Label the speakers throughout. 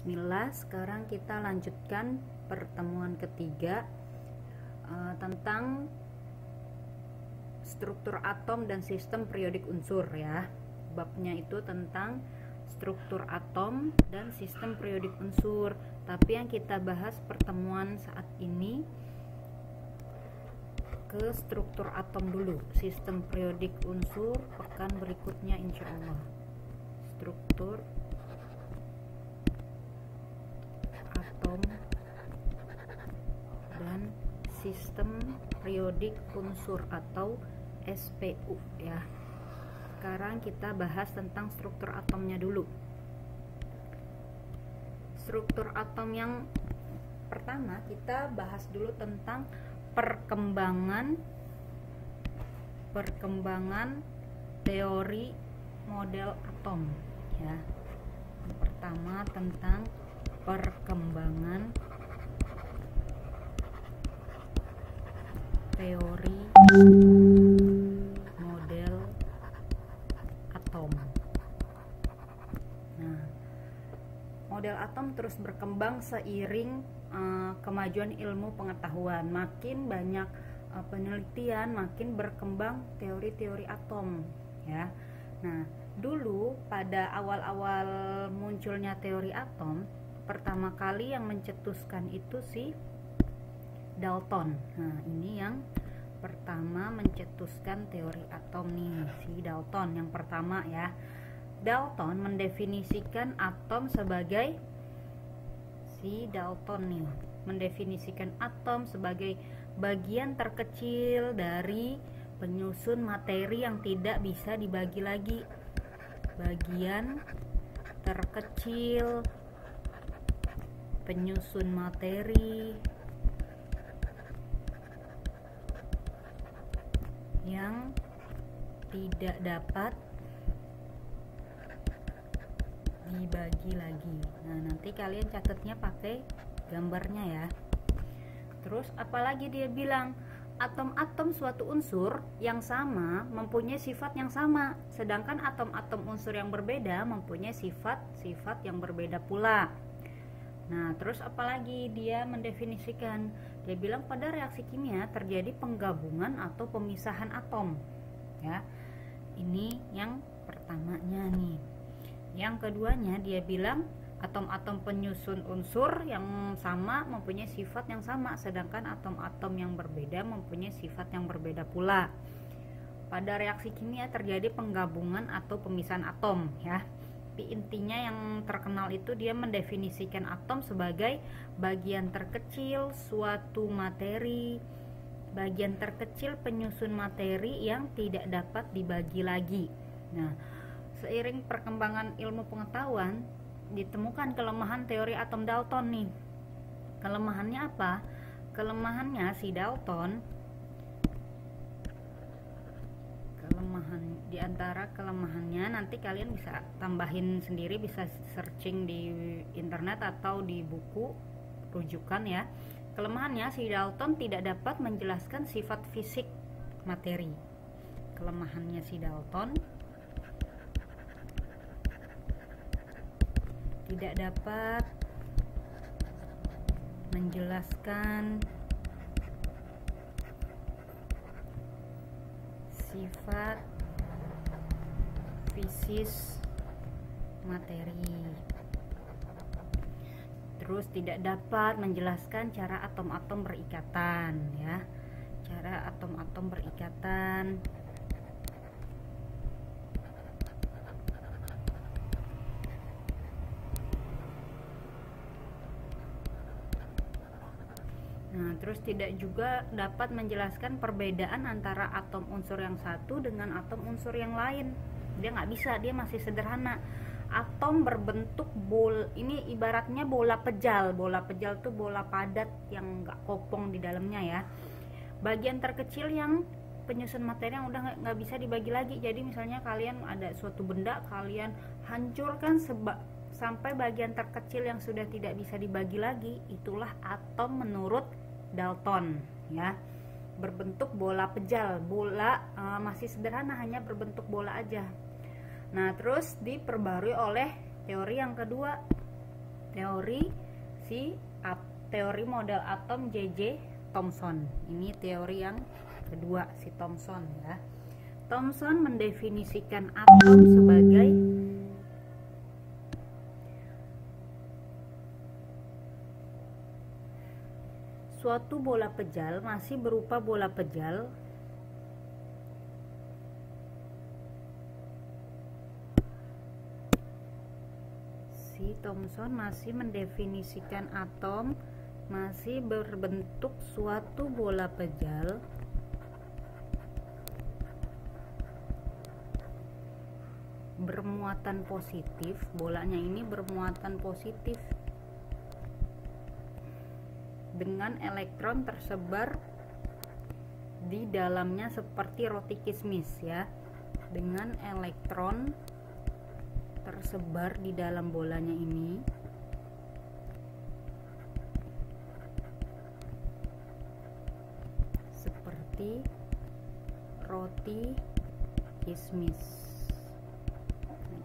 Speaker 1: Bismillah, sekarang kita lanjutkan pertemuan ketiga tentang struktur atom dan sistem periodik unsur ya. Babnya itu tentang struktur atom dan sistem periodik unsur. Tapi yang kita bahas pertemuan saat ini ke struktur atom dulu. Sistem periodik unsur pekan berikutnya insya Allah. Struktur atom dan sistem periodik unsur atau SPU ya. Sekarang kita bahas tentang struktur atomnya dulu. Struktur atom yang pertama kita bahas dulu tentang perkembangan teori model atom ya. Yang pertama tentang perkembangan teori model atom. Nah, model atom terus berkembang seiring kemajuan ilmu pengetahuan. Makin banyak penelitian, makin berkembang teori-teori atom ya. Nah, dulu pada awal-awal munculnya teori atom, pertama kali yang mencetuskan itu si Dalton. Nah, ini yang pertama mencetuskan teori atom nih, si Dalton yang pertama ya. Dalton mendefinisikan atom sebagai bagian terkecil dari penyusun materi yang tidak bisa dibagi lagi. Bagian terkecil penyusun materi yang tidak dapat dibagi lagi. Nah, nanti kalian catatnya pakai gambarnya ya. Terus apalagi dia bilang, atom-atom suatu unsur yang sama mempunyai sifat yang sama, sedangkan atom-atom unsur yang berbeda mempunyai sifat-sifat yang berbeda pula. Nah, terus apalagi dia mendefinisikan, dia bilang pada reaksi kimia terjadi penggabungan atau pemisahan atom ya. Ini yang pertamanya nih. Yang keduanya dia bilang atom-atom penyusun unsur yang sama mempunyai sifat yang sama, sedangkan atom-atom yang berbeda mempunyai sifat yang berbeda pula. Pada reaksi kimia terjadi penggabungan atau pemisahan atom ya. Tapi intinya yang terkenal itu dia mendefinisikan atom sebagai bagian terkecil suatu materi, bagian terkecil penyusun materi yang tidak dapat dibagi lagi. Nah, seiring perkembangan ilmu pengetahuan ditemukan kelemahan teori atom Dalton nih. Kelemahannya apa? Kelemahannya si Dalton, di antara kelemahannya nanti kalian bisa tambahin sendiri, bisa searching di internet atau di buku rujukan ya. Kelemahannya si Dalton tidak dapat menjelaskan sifat fisik materi. Kelemahannya si Dalton tidak dapat menjelaskan sifat fisis materi. Terus tidak dapat menjelaskan cara atom-atom berikatan ya. Cara atom-atom berikatan. Nah, terus tidak juga dapat menjelaskan perbedaan antara atom unsur yang satu dengan atom unsur yang lain. Dia nggak bisa, dia masih sederhana. Atom berbentuk ini ibaratnya bola pejal. Bola pejal tuh bola padat yang nggak kopong di dalamnya ya. Bagian terkecil yang penyusun materi yang udah nggak bisa dibagi lagi. Jadi misalnya kalian ada suatu benda, kalian hancurkan sampai bagian terkecil yang sudah tidak bisa dibagi lagi, itulah atom menurut Dalton ya. Berbentuk bola pejal, bola masih sederhana, hanya berbentuk bola aja. Nah, terus diperbarui oleh teori yang kedua, teori model atom J.J. Thomson. Ini teori yang kedua, si Thomson ya. Thomson mendefinisikan atom sebagai suatu bola pejal, masih berupa bola pejal si Thomson masih mendefinisikan atom masih berbentuk suatu bola pejal bermuatan positif. Bolanya ini bermuatan positif dengan elektron tersebar di dalamnya seperti roti kismis ya, dengan elektron tersebar di dalam bolanya ini seperti roti kismis.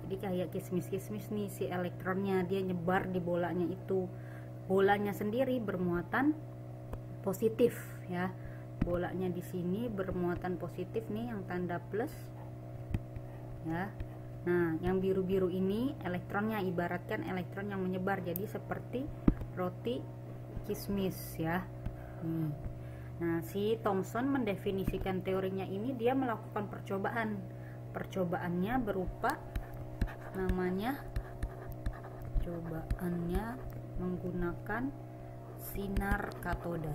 Speaker 1: Jadi kayak kismis-kismis nih si elektronnya, dia nyebar di bolanya itu. Bolanya sendiri bermuatan positif ya. Bolanya di sini bermuatan positif nih, yang tanda plus ya. Nah, yang biru-biru ini elektronnya, ibaratkan elektron yang menyebar, jadi seperti roti kismis ya. Nah, si Thomson mendefinisikan teorinya ini, dia melakukan percobaan. Percobaannya berupa namanya menggunakan sinar katoda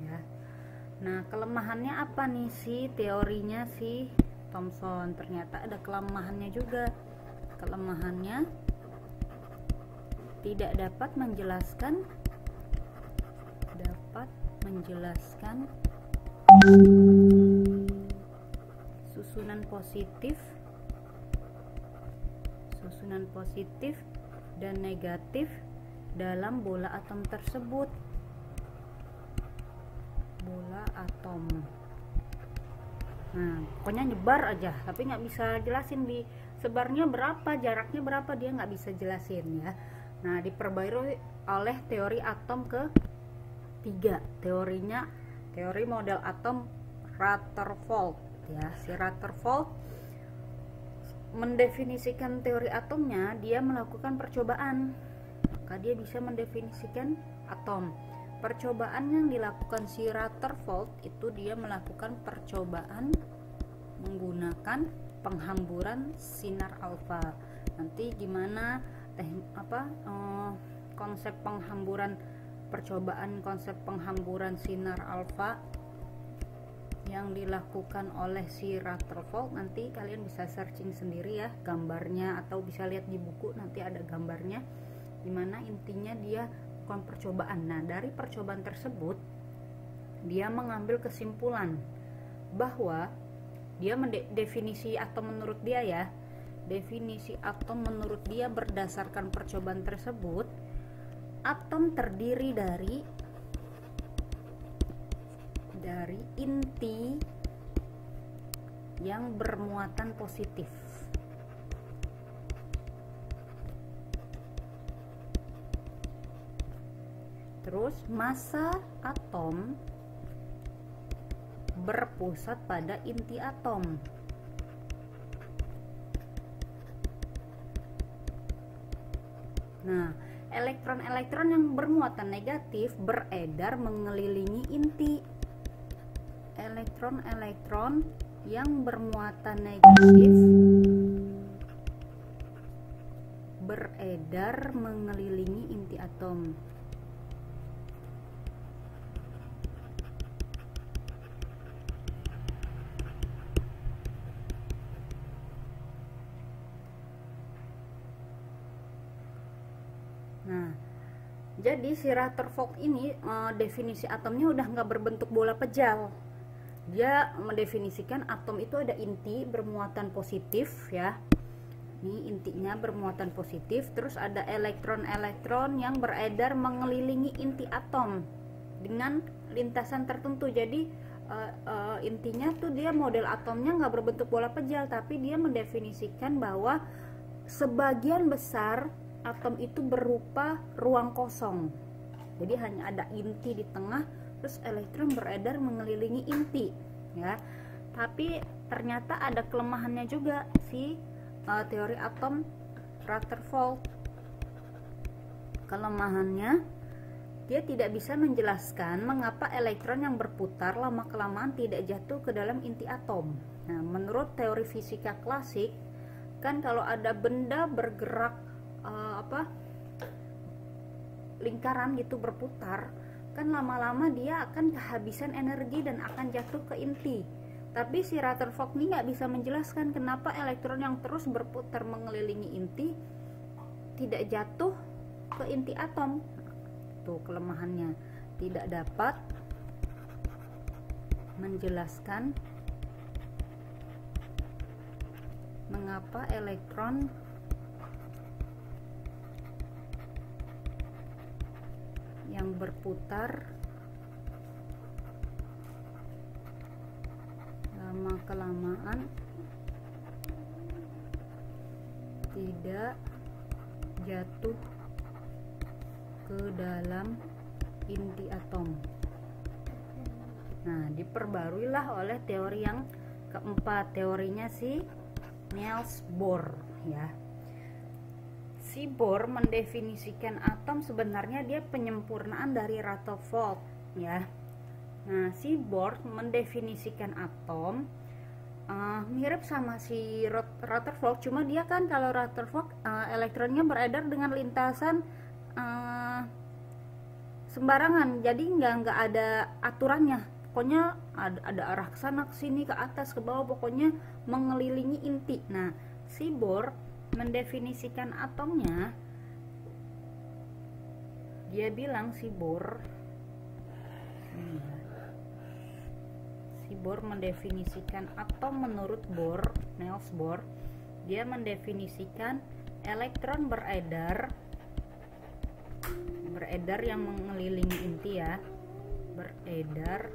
Speaker 1: ya. Nah, kelemahannya apa nih si teorinya si Thomson? Ternyata ada kelemahannya juga. Kelemahannya tidak dapat menjelaskan susunan positif dan negatif dalam bola atom tersebut. Bola atom, nah pokoknya nyebar aja, tapi nggak bisa jelasin di sebarnya berapa, jaraknya berapa, dia nggak bisa jelasin ya. Nah, diperbarui oleh teori atom ketiga, teori model atom Rutherford ya. Si Rutherford mendefinisikan teori atomnya, dia melakukan percobaan, maka dia bisa mendefinisikan atom. Percobaan yang dilakukan si Rutherford itu, dia melakukan percobaan menggunakan penghamburan sinar alfa. Nanti gimana konsep penghamburan konsep penghamburan sinar alfa yang dilakukan oleh si Rutherford, nanti kalian bisa searching sendiri ya gambarnya, atau bisa lihat di buku, nanti ada gambarnya, dimana intinya dia melakukan percobaan. Nah, dari percobaan tersebut dia mengambil kesimpulan bahwa dia definisi atom menurut dia ya, definisi atom menurut dia berdasarkan percobaan tersebut, atom terdiri dari inti yang bermuatan positif. Terus massa atom berpusat pada inti atom. Nah, elektron-elektron yang bermuatan negatif beredar mengelilingi inti. Elektron-elektron yang bermuatan negatif beredar mengelilingi inti atom. Nah, jadi si Rutherford ini definisi atomnya udah nggak berbentuk bola pejal. Dia mendefinisikan atom itu ada inti bermuatan positif ya. Ini intinya bermuatan positif, terus ada elektron-elektron yang beredar mengelilingi inti atom dengan lintasan tertentu. Jadi intinya tuh dia model atomnya nggak berbentuk bola pejal, tapi dia mendefinisikan bahwa sebagian besar atom itu berupa ruang kosong. Jadi hanya ada inti di tengah, terus elektron beredar mengelilingi inti, ya. Tapi ternyata ada kelemahannya juga si teori atom Rutherford. Kelemahannya, dia tidak bisa menjelaskan mengapa elektron yang berputar lama-kelamaan tidak jatuh ke dalam inti atom. Nah, menurut teori fisika klasik, kan kalau ada benda bergerak lingkaran gitu berputar, kan lama-lama dia akan kehabisan energi dan akan jatuh ke inti. Tapi si Rutherford ini nggak bisa menjelaskan kenapa elektron yang terus berputar mengelilingi inti tidak jatuh ke inti atom. Tuh kelemahannya, tidak dapat menjelaskan mengapa elektron yang berputar lama-kelamaan tidak jatuh ke dalam inti atom. Nah, diperbaruilah oleh teori yang keempat, teorinya si Niels Bohr, ya. Si Bohr mendefinisikan atom, sebenarnya dia penyempurnaan dari Rutherford, ya. Nah, si Bohr mendefinisikan atom mirip sama si Rutherford, cuma dia kan kalau Rutherford elektronnya beredar dengan lintasan sembarangan, jadi nggak ada aturannya, pokoknya ada arah ke sana ke sini ke atas ke bawah, pokoknya mengelilingi inti. Nah, si Bohr mendefinisikan atomnya, dia bilang si Bohr mendefinisikan atom menurut Bohr, Niels Bohr, dia mendefinisikan elektron beredar yang mengelilingi inti, ya, beredar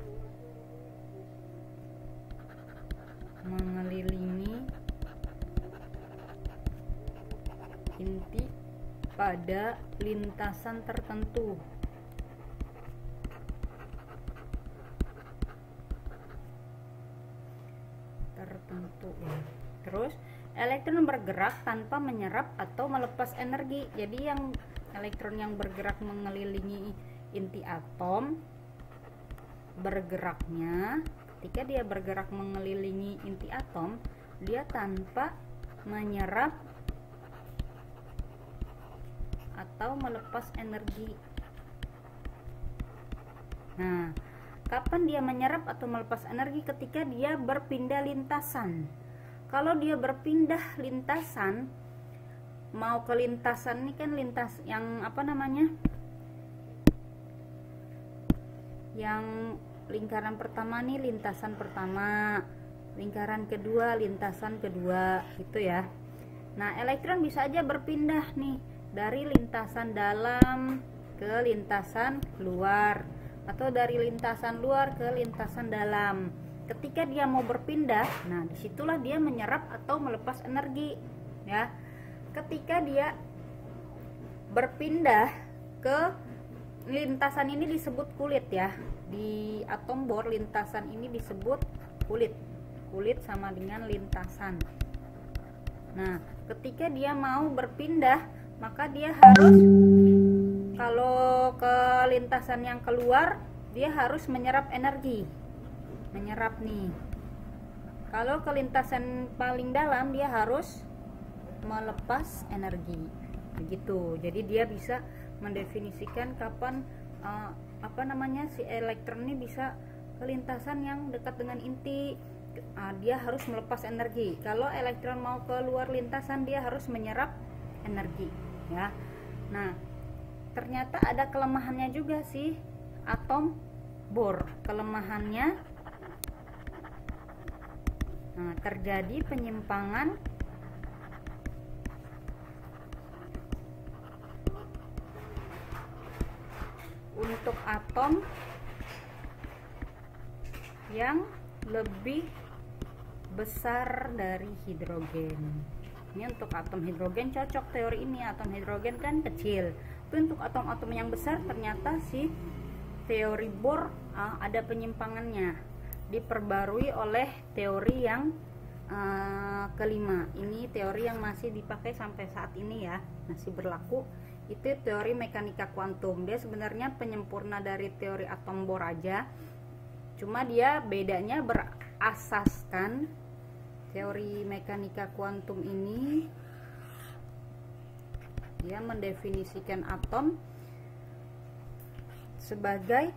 Speaker 1: mengelilingi inti pada lintasan tertentu. Ya. Terus elektron bergerak tanpa menyerap atau melepas energi. Jadi yang elektron yang bergerak mengelilingi inti atom, bergeraknya ketika dia bergerak mengelilingi inti atom, dia tanpa menyerap atau melepas energi. Nah, kapan dia menyerap atau melepas energi? Ketika dia berpindah lintasan. Kalau dia berpindah lintasan, mau ke lintasan ini kan lintas yang apa namanya? Yang lingkaran pertama nih lintasan pertama, lingkaran kedua lintasan kedua, gitu ya. Nah, elektron bisa aja berpindah nih dari lintasan dalam ke lintasan luar, atau dari lintasan luar ke lintasan dalam. Ketika dia mau berpindah, nah disitulah dia menyerap atau melepas energi, ya. Ketika dia berpindah ke lintasan ini disebut kulit, ya. Di atom Bohr lintasan ini disebut kulit. Kulit sama dengan lintasan. Nah, ketika dia mau berpindah, maka dia harus, kalau ke lintasan yang keluar, dia harus menyerap energi. Menyerap nih. Kalau ke lintasan paling dalam, dia harus melepas energi. Begitu. Jadi dia bisa mendefinisikan kapan si elektron ini bisa ke lintasan yang dekat dengan inti. Dia harus melepas energi. Kalau elektron mau keluar lintasan, dia harus menyerap energi, ya. Nah, ternyata ada kelemahannya juga sih atom Bohr. Kelemahannya, terjadi penyimpangan untuk atom yang lebih besar dari hidrogen. Ini untuk atom hidrogen cocok teori ini, atom hidrogen kan kecil. Tapi untuk atom-atom yang besar ternyata si teori Bohr ada penyimpangannya. Diperbarui oleh teori yang kelima. Ini teori yang masih dipakai sampai saat ini ya, masih berlaku. Itu teori mekanika kuantum. Dia sebenarnya penyempurna dari teori atom Bohr aja. Cuma dia bedanya berasaskan teori mekanika kuantum ini, dia mendefinisikan atom sebagai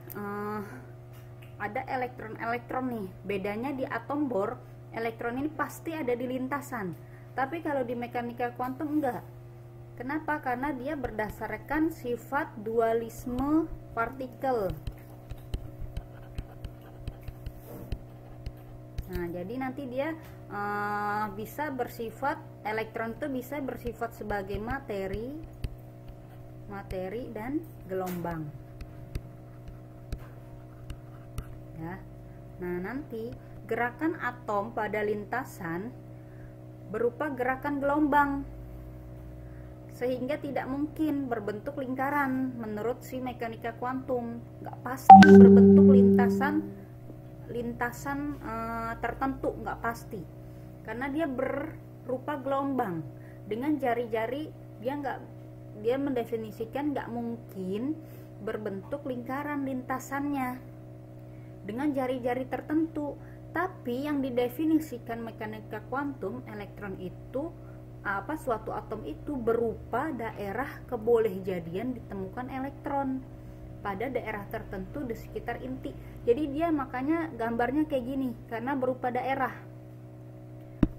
Speaker 1: ada elektron-elektron nih. Bedanya di atom Bohr, elektron ini pasti ada di lintasan. Tapi kalau di mekanika kuantum enggak. Kenapa? Karena dia berdasarkan sifat dualisme partikel. Nah, jadi nanti dia bisa bersifat, elektron itu bisa bersifat sebagai materi dan gelombang. Ya. Nah, nanti gerakan atom pada lintasan berupa gerakan gelombang, sehingga tidak mungkin berbentuk lingkaran menurut si mekanika kuantum. Nggak pasti berbentuk lintasan tertentu, nggak pasti, karena dia berupa gelombang. Dengan jari-jari dia mendefinisikan nggak mungkin berbentuk lingkaran lintasannya dengan jari-jari tertentu. Tapi yang didefinisikan mekanika kuantum, elektron itu suatu atom itu berupa daerah kebolehjadian ditemukan elektron pada daerah tertentu di sekitar inti. Jadi dia makanya gambarnya kayak gini, karena berupa daerah.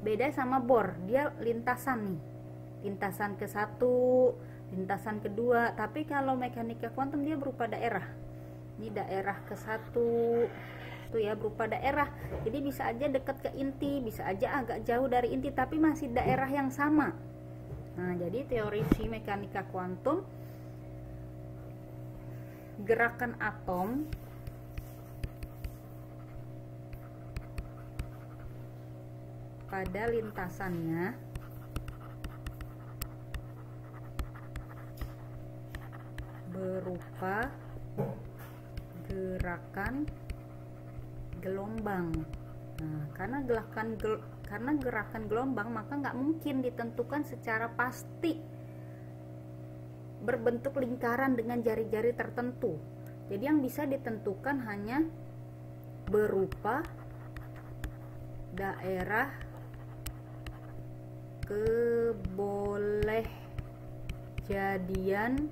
Speaker 1: Beda sama Bohr, dia lintasan nih, lintasan ke-1, lintasan kedua. Tapi kalau mekanika kuantum dia berupa daerah. Ini daerah ke-1 tuh ya, berupa daerah. Jadi bisa aja dekat ke inti, bisa aja agak jauh dari inti, tapi masih daerah yang sama. Nah, jadi teori si mekanika kuantum, gerakan atom pada lintasannya berupa gerakan gelombang. Nah, karena gerakan gelombang, maka nggak mungkin ditentukan secara pasti berbentuk lingkaran dengan jari-jari tertentu. Jadi yang bisa ditentukan hanya berupa daerah kebolehjadian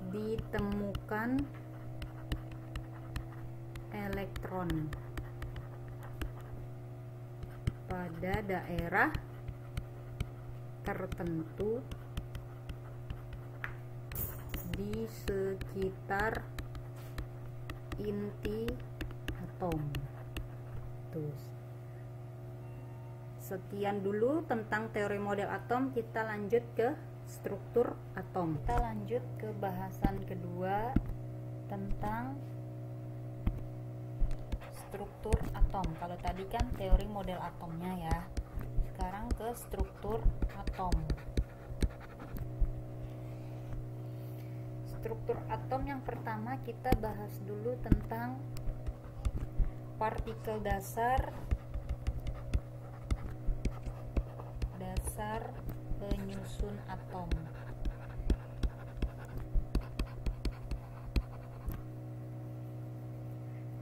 Speaker 1: ditemukan elektron pada daerah tertentu di sekitar inti atom. Terus sekian dulu tentang teori model atom. Kita lanjut ke struktur atom. Kita lanjut ke bahasan kedua tentang struktur atom. Kalau tadi kan teori model atomnya ya, sekarang ke struktur atom. Struktur atom yang pertama kita bahas dulu tentang partikel dasar penyusun atom.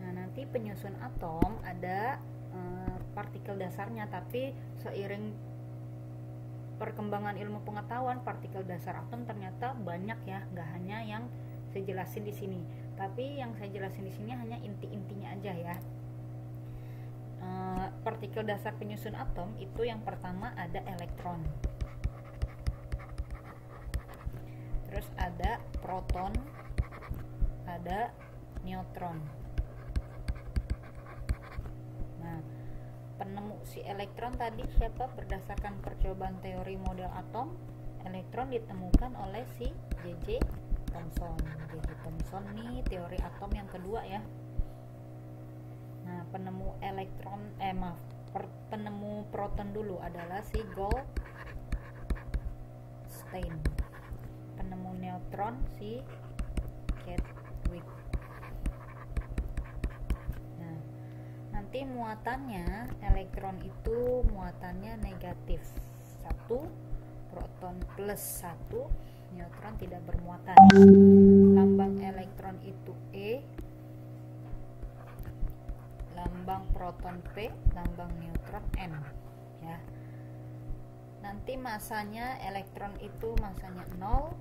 Speaker 1: Nah, nanti penyusun atom ada partikel dasarnya, tapi seiring perkembangan ilmu pengetahuan, partikel dasar atom ternyata banyak ya, nggak hanya yang saya jelasin di sini. Tapi yang saya jelasin di sini hanya inti-intinya aja ya. Partikel dasar penyusun atom itu yang pertama ada elektron, terus ada proton, ada neutron. Nah, penemu si elektron tadi siapa? Berdasarkan percobaan teori model atom, elektron ditemukan oleh si J.J. Thomson. J.J. Thomson nih teori atom yang kedua ya. Nah, penemu penemu proton dulu adalah si Goldstein. Penemu neutron si Chadwick. Nah, nanti muatannya elektron itu muatannya negatif 1, proton plus 1, neutron tidak bermuatan. Lambang elektron itu E, lambang proton P, lambang neutron M ya. Nanti masanya elektron itu masanya 0,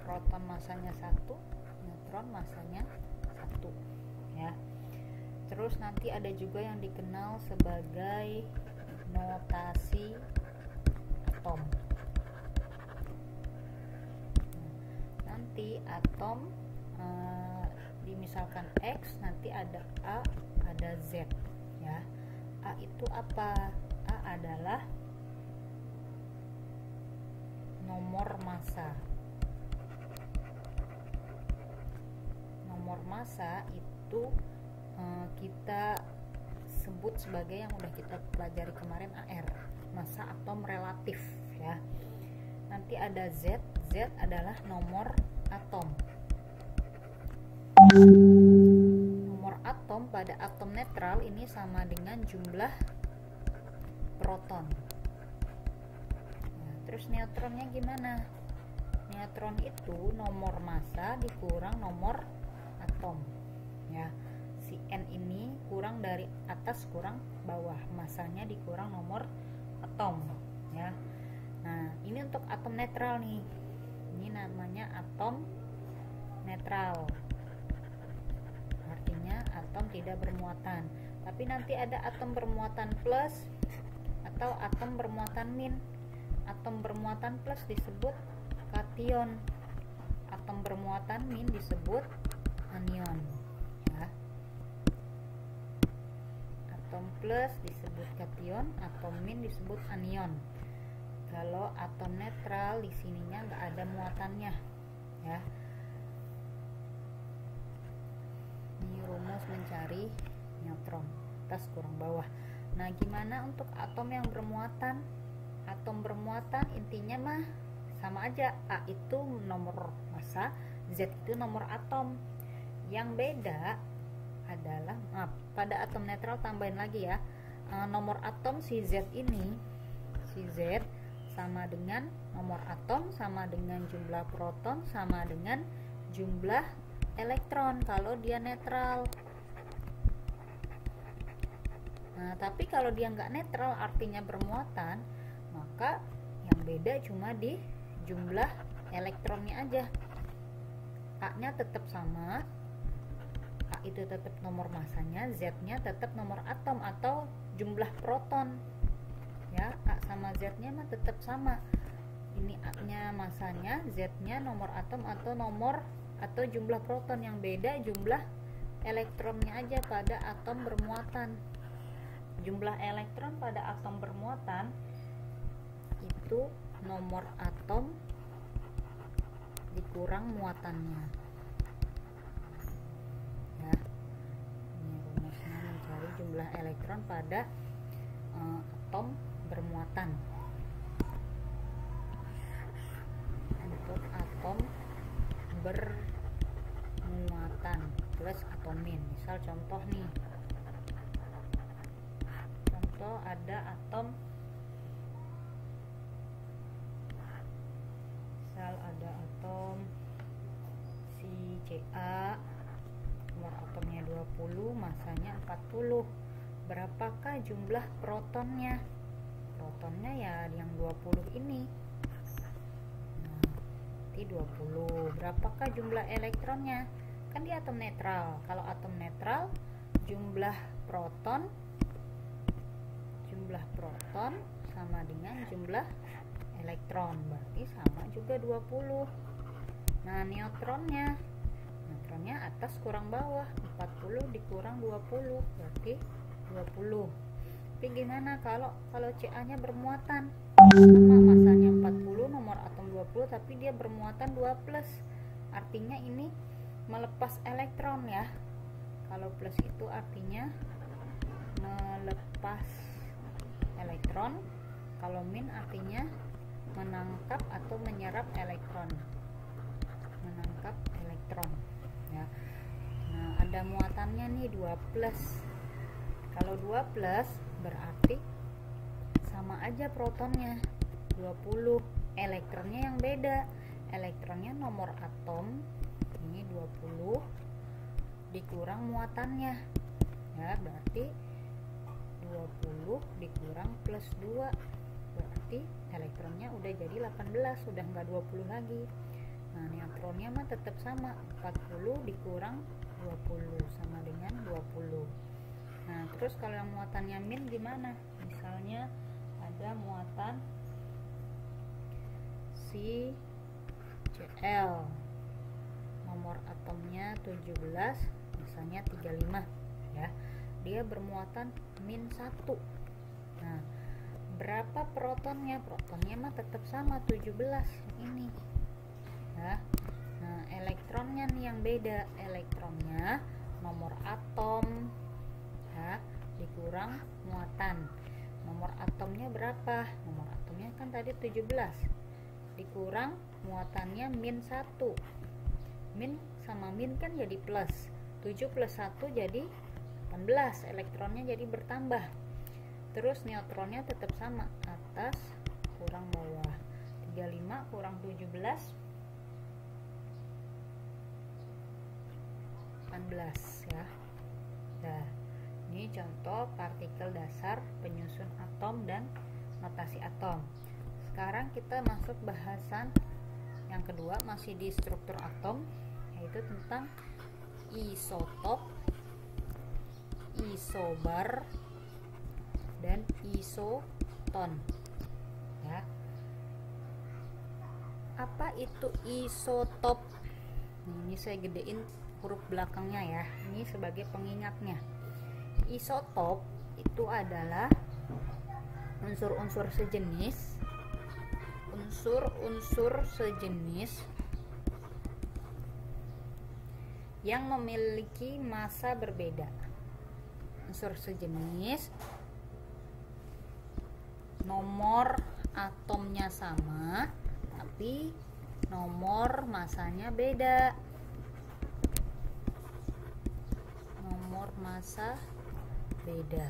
Speaker 1: proton masanya 1, neutron masanya 1 ya. Terus nanti ada juga yang dikenal sebagai notasi atom. Nanti atom misalkan X, nanti ada A, ada Z ya. A itu apa? A adalah nomor massa. Nomor massa itu kita sebut sebagai yang udah kita pelajari kemarin, AR, massa atom relatif ya. Nanti ada Z, Z adalah nomor atom. Nomor atom pada atom netral ini sama dengan jumlah proton. Nah, terus neutronnya gimana? Neutron itu nomor massa dikurang nomor atom ya. Si N ini kurang dari atas kurang bawah, massanya dikurang nomor atom ya. Nah, ini untuk atom netral nih. Ini namanya atom netral. Artinya atom tidak bermuatan. Tapi nanti ada atom bermuatan plus atau atom bermuatan min. Atom bermuatan plus disebut kation. Atom bermuatan min disebut anion ya. Atom plus disebut kation, atom min disebut anion. Kalau atom netral di sininya nggak ada muatannya ya. Ini rumus mencari neutron, atas kurang bawah. Nah, gimana untuk atom yang bermuatan? Atom bermuatan intinya mah sama aja. A itu nomor massa, Z itu nomor atom. Yang beda adalah, pada atom netral tambahin lagi ya, nomor atom si Z ini, si Z sama dengan nomor atom, sama dengan jumlah proton, sama dengan jumlah elektron kalau dia netral. Nah, tapi kalau dia nggak netral artinya bermuatan, maka yang beda cuma di jumlah elektronnya aja. A-nya tetap sama, A itu tetap nomor massanya, Z-nya tetap nomor atom atau jumlah proton ya. A sama Z-nya mah tetap sama. Ini A-nya massanya, Z-nya nomor atom atau nomor atau jumlah proton. Yang beda jumlah elektronnya aja pada atom bermuatan. Jumlah elektron pada atom bermuatan itu nomor atom dikurang muatannya ya. Ini rumusnya mencari jumlah elektron pada atom bermuatan. Untuk atom bermuatan plus atau min, misal contoh nih, contoh ada atom, misal ada atom si Ca, nomor atomnya 20, massanya 40. Berapakah jumlah protonnya? Protonnya ya yang 20 ini. Nah, 20. Berapakah jumlah elektronnya? Kan dia atom netral. Kalau atom netral jumlah proton sama dengan jumlah elektron, berarti sama juga 20. Nah, neutronnya atas kurang bawah, 40 dikurang 20 berarti 20. Tapi gimana kalau Ca nya bermuatan? Sama masanya 40, nomor atom 20, tapi dia bermuatan 2 plus. Artinya ini melepas elektron ya. Kalau plus itu artinya melepas elektron. Kalau min artinya menangkap atau menyerap elektron, menangkap elektron ya. Nah, ada muatannya nih 2+. Kalau 2+ berarti sama aja protonnya 20, elektronnya yang beda. Elektronnya nomor atom ini 20 dikurang muatannya ya, berarti 20 dikurang plus 2, berarti elektronnya udah jadi 18, udah nggak 20 lagi. Nah, neutronnya mah tetap sama, 40 dikurang 20 sama dengan 20. Nah, terus kalau yang muatannya min gimana? Misalnya ada muatan CCl, nomor atomnya 17, misalnya 35 ya. Dia bermuatan -1. Nah, berapa protonnya? Protonnya mah tetap sama 17 ini ya. Nah, elektronnya nih yang beda. Elektronnya nomor atom ya dikurang muatan. Nomor atomnya berapa? Nomor atomnya kan tadi 17 dikurang muatannya -1. Min sama min kan jadi plus. 7 plus 1 jadi 18, elektronnya jadi bertambah. Terus neutronnya tetap sama, atas kurang bawah. 35 kurang 17 18 ya. Nah, ini contoh partikel dasar, penyusun atom dan notasi atom. Sekarang kita masuk bahasan yang kedua, masih di struktur atom, yaitu tentang isotop, isobar, dan isoton ya. Apa itu isotop? Ini saya gedein huruf belakangnya ya, ini sebagai pengingatnya. Isotop itu adalah unsur-unsur sejenis, yang memiliki massa berbeda. Unsur sejenis, nomor atomnya sama tapi nomor massanya beda. Nomor massa beda.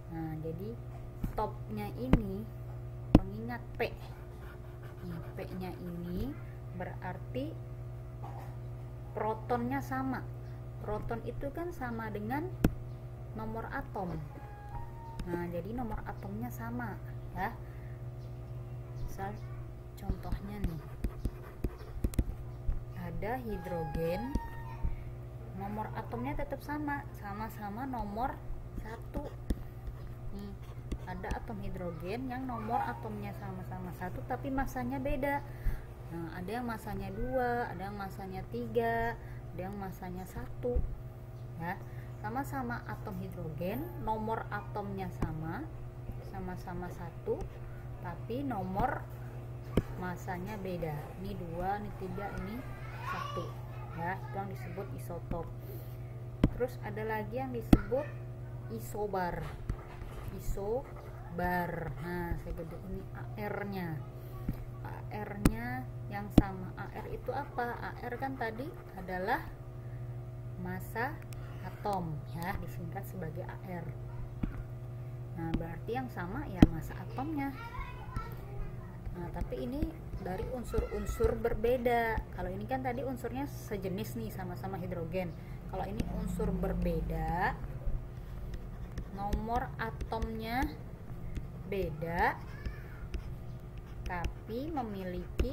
Speaker 1: Nah, jadi topnya ini pengingat P. P-nya ini berarti protonnya sama. Proton itu kan sama dengan nomor atom. Nah, jadi nomor atomnya sama ya. Misal contohnya nih, ada hidrogen, nomor atomnya tetap sama, sama-sama nomor 1. Nih, ada atom hidrogen yang nomor atomnya sama-sama 1 tapi masanya beda. Nah, ada yang masanya 2, ada yang masanya 3, ada yang masanya 1 ya. Sama-sama atom hidrogen, nomor atomnya sama-sama 1 tapi nomor masanya beda. Ini 2, ini 3, ini 1 ya. Itu yang disebut isotop. Terus ada lagi yang disebut isobar. Nah, saya gede ini AR-nya. AR-nya yang sama. AR itu apa? AR kan tadi adalah massa atom ya, disingkat sebagai AR. Nah, berarti yang sama ya massa atomnya. Nah, tapi ini dari unsur-unsur berbeda. Kalau ini kan tadi unsurnya sejenis nih, sama-sama hidrogen. Kalau ini unsur berbeda, nomor atomnya beda tapi memiliki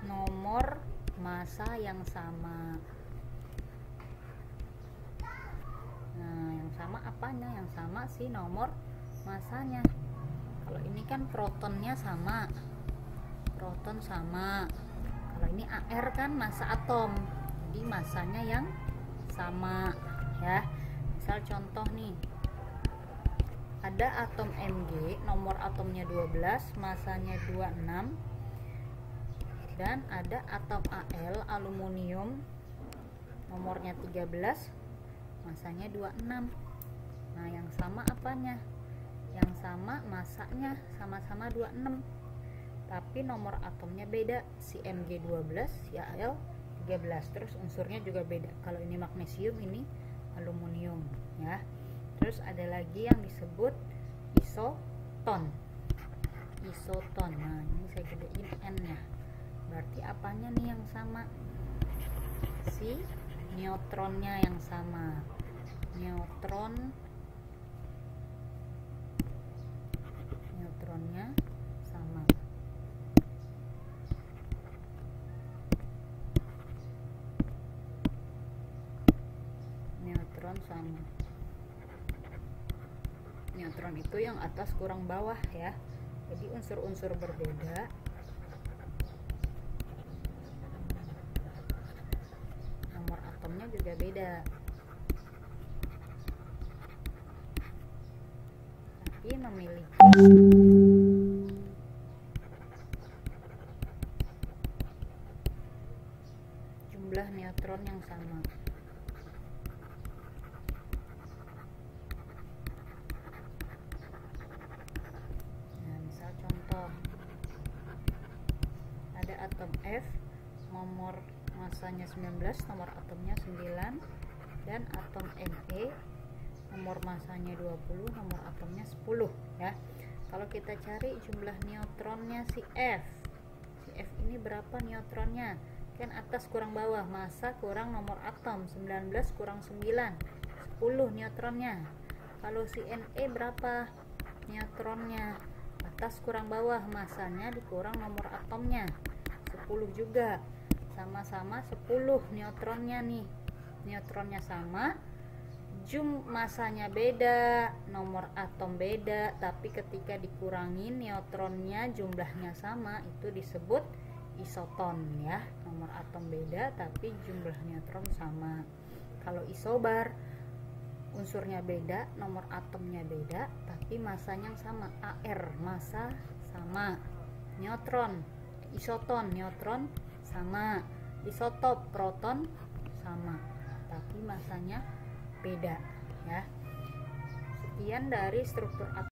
Speaker 1: nomor massa yang sama. Nah, yang sama apanya? Yang sama sih nomor massanya. Kalau ini kan protonnya sama, proton sama. Kalau ini AR kan massa atom, jadi massanya yang sama ya. Misal contoh nih, ada atom Mg, nomor atomnya 12, massanya 26, dan ada atom Al, aluminium, nomornya 13, masanya 26. Nah, yang sama apanya? Yang sama masanya sama-sama 26, tapi nomor atomnya beda. Si Mg 12, si Al 13. Terus unsurnya juga beda. Kalau ini magnesium, ini aluminium ya. Terus ada lagi yang disebut isoton. Isoton. Nah, ini saya gedein N-nya. Berarti apanya nih yang sama? Si neutronnya yang sama. Neutronnya sama. Neutron sama. Neutron itu yang atas kurang bawah ya. Jadi unsur-unsur berbeda, nomor atomnya juga beda, tapi memiliki jumlah neutron yang sama. Nah, misal contoh, ada atom F, nomor masanya 19, nomor atomnya 9, dan atom Ne, nomor masanya 20, nomor atomnya 10 ya. Kalau kita cari jumlah neutronnya si F ini berapa neutronnya? Kan atas kurang bawah, massa kurang nomor atom, 19 kurang 9, 10 neutronnya. Kalau si Ne berapa neutronnya? Atas kurang bawah, massanya dikurang nomor atomnya, 10 juga, sama-sama 10 neutronnya nih. Neutronnya sama, massanya beda, nomor atom beda, tapi ketika dikurangin neutronnya jumlahnya sama, itu disebut isoton ya. Nomor atom beda tapi jumlah neutron sama. Kalau isobar, unsurnya beda, nomor atomnya beda, tapi massanya sama. Ar, massa sama. Neutron, isoton, neutron sama. Isotop, proton sama, tapi massanya beda ya. Sekian dari struktur atom.